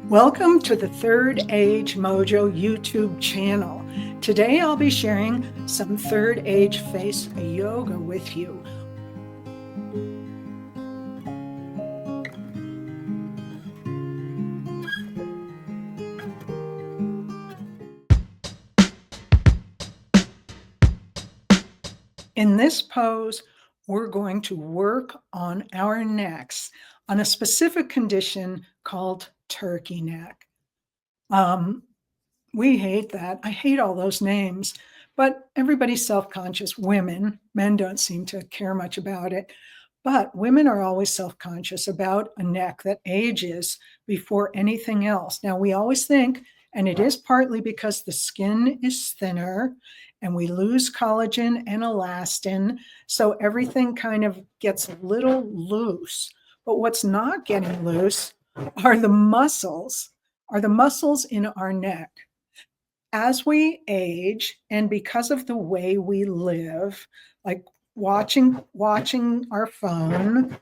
Welcome to the Third Age Mojo YouTube channel. Today I'll be sharing some third age face yoga with you. In this pose, we're going to work on our necks on a specific condition called turkey neck. We hate that. I hate all those names, but everybody's self-conscious. Women, men don't seem to care much about it, but women are always self-conscious about a neck that ages before anything else. Now, we always think, and it is partly because the skin is thinner and we lose collagen and elastin, so everything kind of gets a little loose. But what's not getting loose are the muscles in our neck. As we age, and because of the way we live, like watching our phone,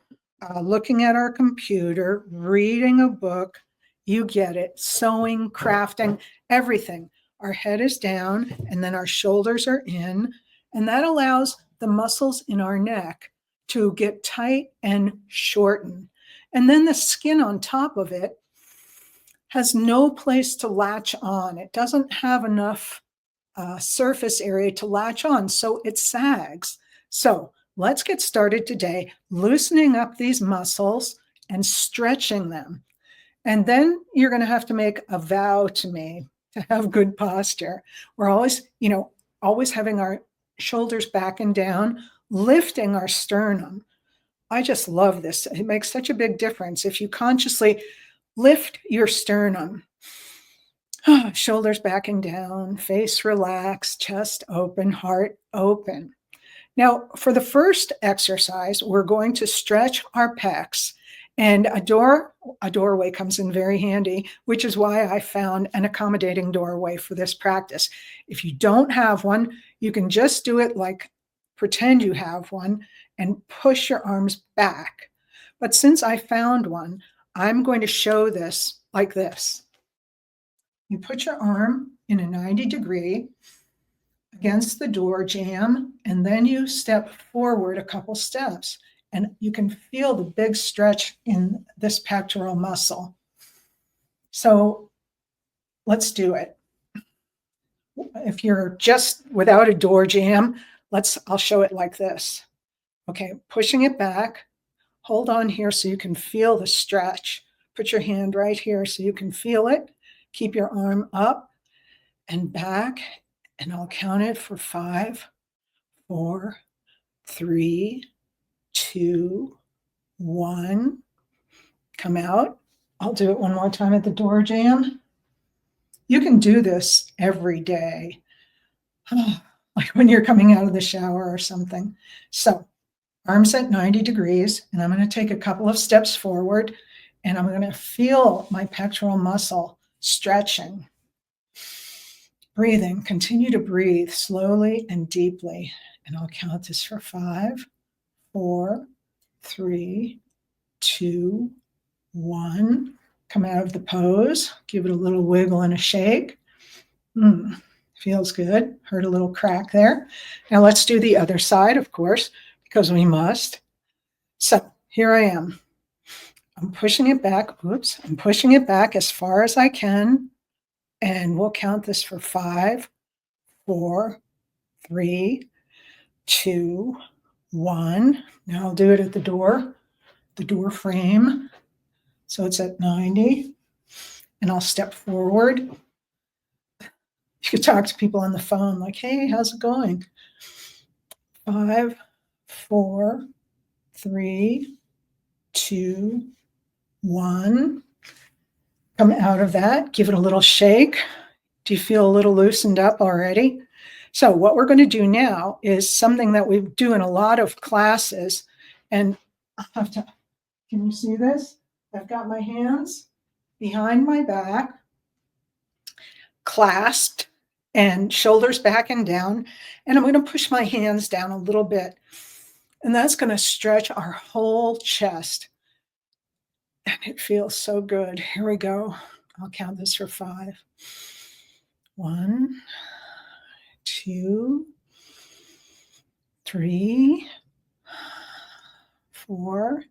looking at our computer, reading a book, you get it, sewing, crafting, everything. Our head is down and then our shoulders are in, and that allows the muscles in our neck to get tight and shorten. And then the skin on top of it has no place to latch on. It doesn't have enough surface area to latch on, so it sags. So let's get started today, loosening up these muscles and stretching them. And then you're going to have to make a vow to me to have good posture. We're always having our shoulders back and down, lifting our sternum. I just love this. It makes such a big difference if you consciously lift your sternum, shoulders backing down, face relaxed, chest open, heart open. Now, for the first exercise, we're going to stretch our pecs, and a doorway comes in very handy, which is why I found an accommodating doorway for this practice. If you don't have one, you can just do it like pretend you have one and push your arms back. But since I found one, I'm going to show this like this. You put your arm in a 90-degree against the door jamb, and then you step forward a couple steps, and you can feel the big stretch in this pectoral muscle. So let's do it. If you're just without a door jamb, I'll show it like this. Okay, pushing it back. Hold on here so you can feel the stretch. Put your hand right here so you can feel it. Keep your arm up and back, and I'll count it for 5, 4, 3, 2, 1. Come out. I'll do it one more time at the door jamb. You can do this every day, like when you're coming out of the shower or something. So arms at 90 degrees, and I'm going to take a couple of steps forward, and I'm going to feel my pectoral muscle stretching. Breathing, continue to breathe slowly and deeply, and I'll count this for 5, 4, 3, 2, 1. Come out of the pose, give it a little wiggle and a shake. Feels good. Heard a little crack there. Now let's do the other side, of course, because we must. So here I am. I'm pushing it back. Oops. I'm pushing it back as far as I can. And we'll count this for 5, 4, 3, 2, 1. Now I'll do it at the door frame. So it's at 90. And I'll step forward. You could talk to people on the phone like, hey, how's it going? 5, 4, 3, 2, 1. Come out of that, give it a little shake. Do you feel a little loosened up already? So what we're going to do now is something that we do in a lot of classes. And can you see this? I've got my hands behind my back, clasped, and shoulders back and down. And I'm going to push my hands down a little bit. And that's going to stretch our whole chest. And it feels so good. Here we go. I'll count this for 5. 1, 2, 3, 4.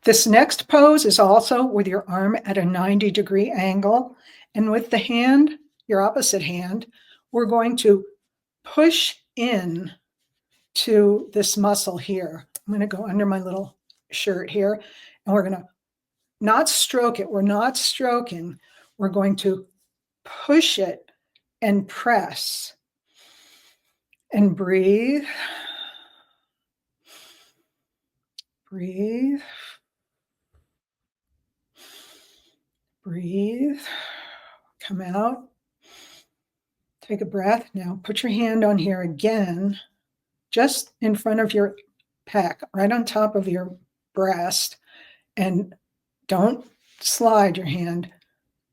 This next pose is also with your arm at a 90-degree angle. And with the hand, your opposite hand, we're going to push in to this muscle here. I'm going to go under my little shirt here, and we're going to not stroke it. We're not stroking. We're going to push it and press and breathe. Breathe. Breathe. Come out. Take a breath. Now put your hand on here again, just in front of your pec, right on top of your breast. And don't slide your hand.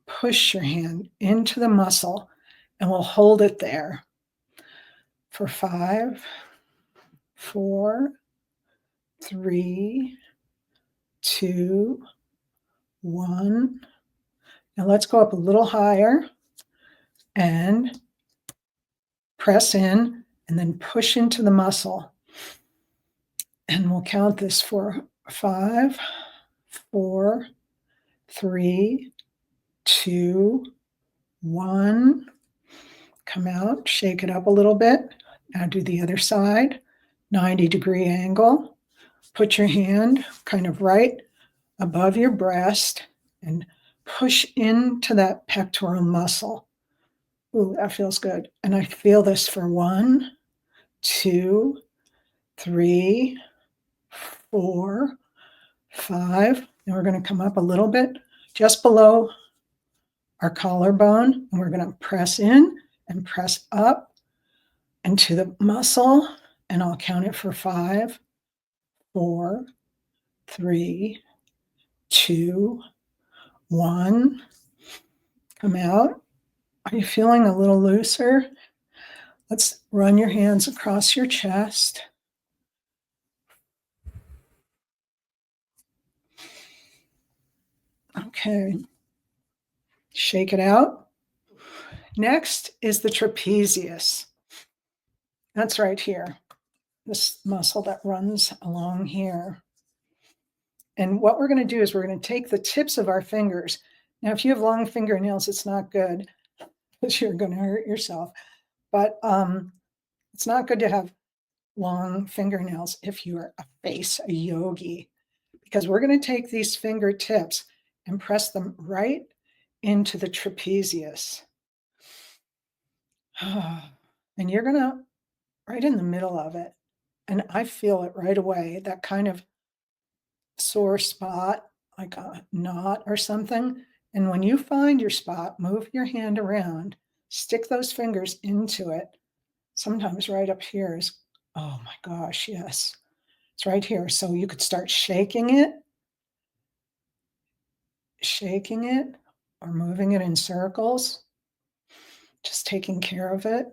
Push your hand into the muscle, and we'll hold it there for 5, 4, 3, 2, 1. Now let's go up a little higher and press in and then push into the muscle. And we'll count this for 5, 4, 3, 2, 1. Come out, shake it up a little bit. Now do the other side, 90-degree angle. Put your hand kind of right above your breast and push into that pectoral muscle. Ooh, that feels good. And I feel this for 1, 2, 3, 4, 5. And we're going to come up a little bit just below our collarbone, and we're going to press in and press up into the muscle. And I'll count it for 5, 4, 3, 2, 1. Come out. Are you feeling a little looser? Let's run your hands across your chest. Okay. Shake it out. Next is the trapezius. That's right here, this muscle that runs along here. And what we're going to do is we're going to take the tips of our fingers. Now, if you have long fingernails, it's not good because you're going to hurt yourself. But it's not good to have long fingernails if you're a yogi, because we're going to take these fingertips and press them right into the trapezius. And you're going to, right in the middle of it. And I feel it right away, that kind of sore spot, like a knot or something. And when you find your spot, move your hand around, stick those fingers into it. Sometimes right up here is, oh my gosh, yes, it's right here. So you could start shaking it, or moving it in circles, just taking care of it.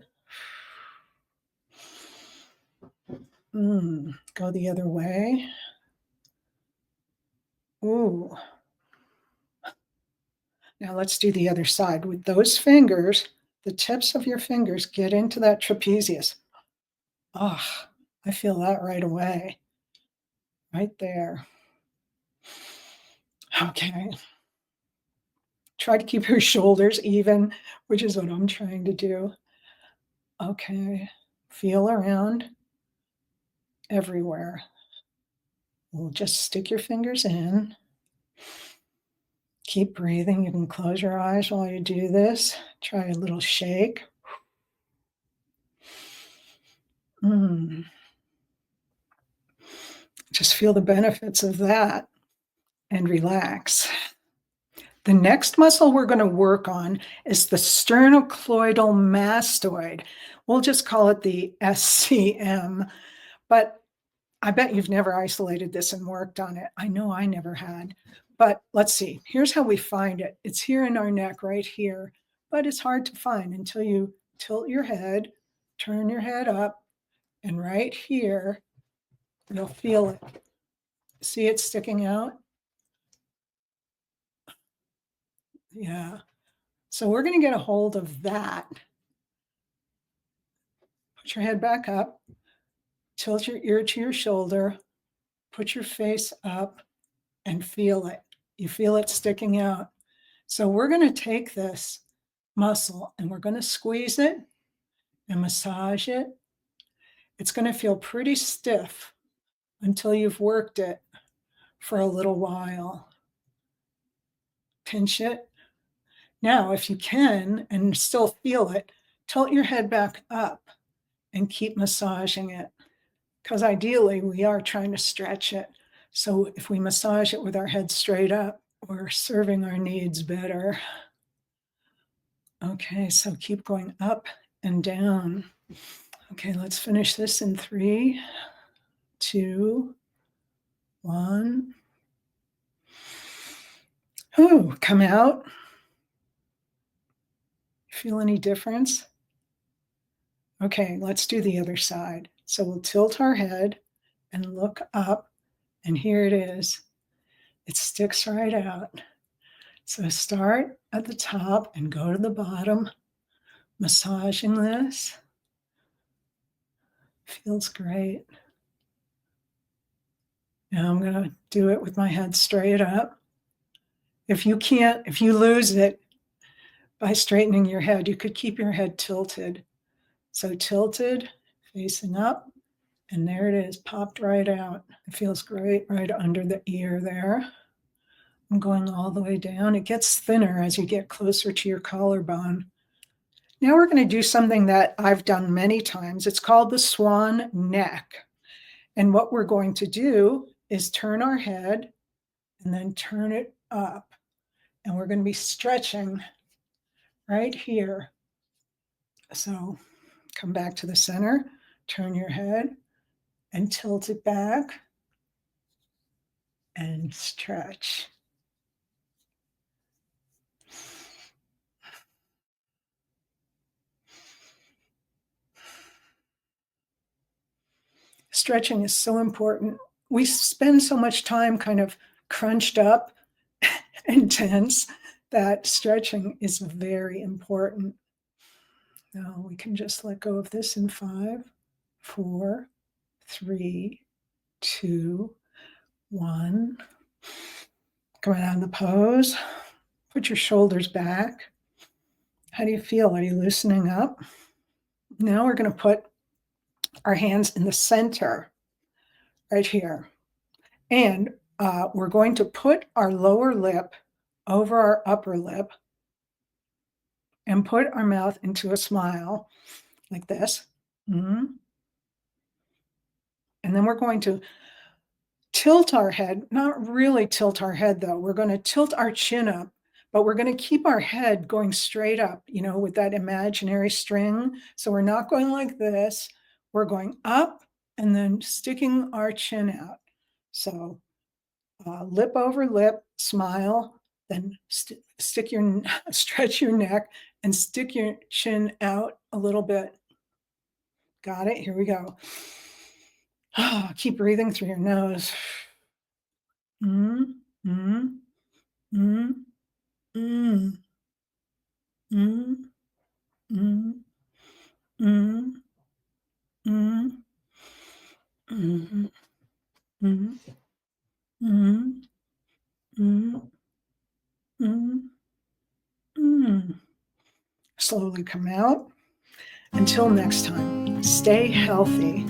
Go the other way. Ooh. Now let's do the other side. With those fingers, the tips of your fingers get into that trapezius. Oh, I feel that right away. Right there. Okay. Try to keep your shoulders even, which is what I'm trying to do. Okay. Feel around everywhere. We'll just stick your fingers in. Keep breathing. You can close your eyes while you do this. Try a little shake. Just feel the benefits of that and relax. The next muscle we're going to work on is the sternocleidomastoid mastoid. We'll just call it the SCM, but I bet you've never isolated this and worked on it. I know I never had, but let's see. Here's how we find it. It's here in our neck right here, but it's hard to find until you tilt your head, turn your head up, and right here, you'll feel it. See it sticking out? Yeah. So we're going to get a hold of that. Put your head back up, tilt your ear to your shoulder, put your face up, and feel it. You feel it sticking out. So we're going to take this muscle and we're going to squeeze it and massage it. It's going to feel pretty stiff until you've worked it for a little while. Pinch it. Now, if you can and still feel it, tilt your head back up and keep massaging it. Because ideally, we are trying to stretch it. So if we massage it with our head straight up, we're serving our needs better. Okay, so keep going up and down. Okay, let's finish this in 3, 2, 1. Ooh, come out. Feel any difference? Okay, let's do the other side. So we'll tilt our head and look up, and here it is. It sticks right out. So start at the top and go to the bottom, massaging this. Feels great. Now I'm going to do it with my head straight up. If you lose it by straightening your head, you could keep your head tilted. So tilted, facing up, and there it is, popped right out. It feels great right under the ear there. I'm going all the way down. It gets thinner as you get closer to your collarbone. Now we're going to do something that I've done many times. It's called the swan neck. And what we're going to do is turn our head and then turn it up. And we're going to be stretching right here. So come back to the center, turn your head and tilt it back and stretch. Stretching is so important. We spend so much time kind of crunched up and tense that stretching is very important. Now we can just let go of this in 5, 4, 3, 2, 1. Come out of the pose. Put your shoulders back. How do you feel? Are you loosening up? Now we're going to put our hands in the center, right here. And we're going to put our lower lip over our upper lip and put our mouth into a smile like this. Mm-hmm. And then we're going to tilt our head, not really tilt our head though. We're going to tilt our chin up, but we're going to keep our head going straight up, with that imaginary string. So we're not going like this. We're going up and then sticking our chin out. So lip over lip, smile, then stretch your neck and stick your chin out a little bit. Got it? Here we go. Keep breathing through your nose. Mm, mm, mm, mm, mm, mm, mm, mm, mm, mm, mm, mm, mm, mm. Slowly come out. Until next time, stay healthy.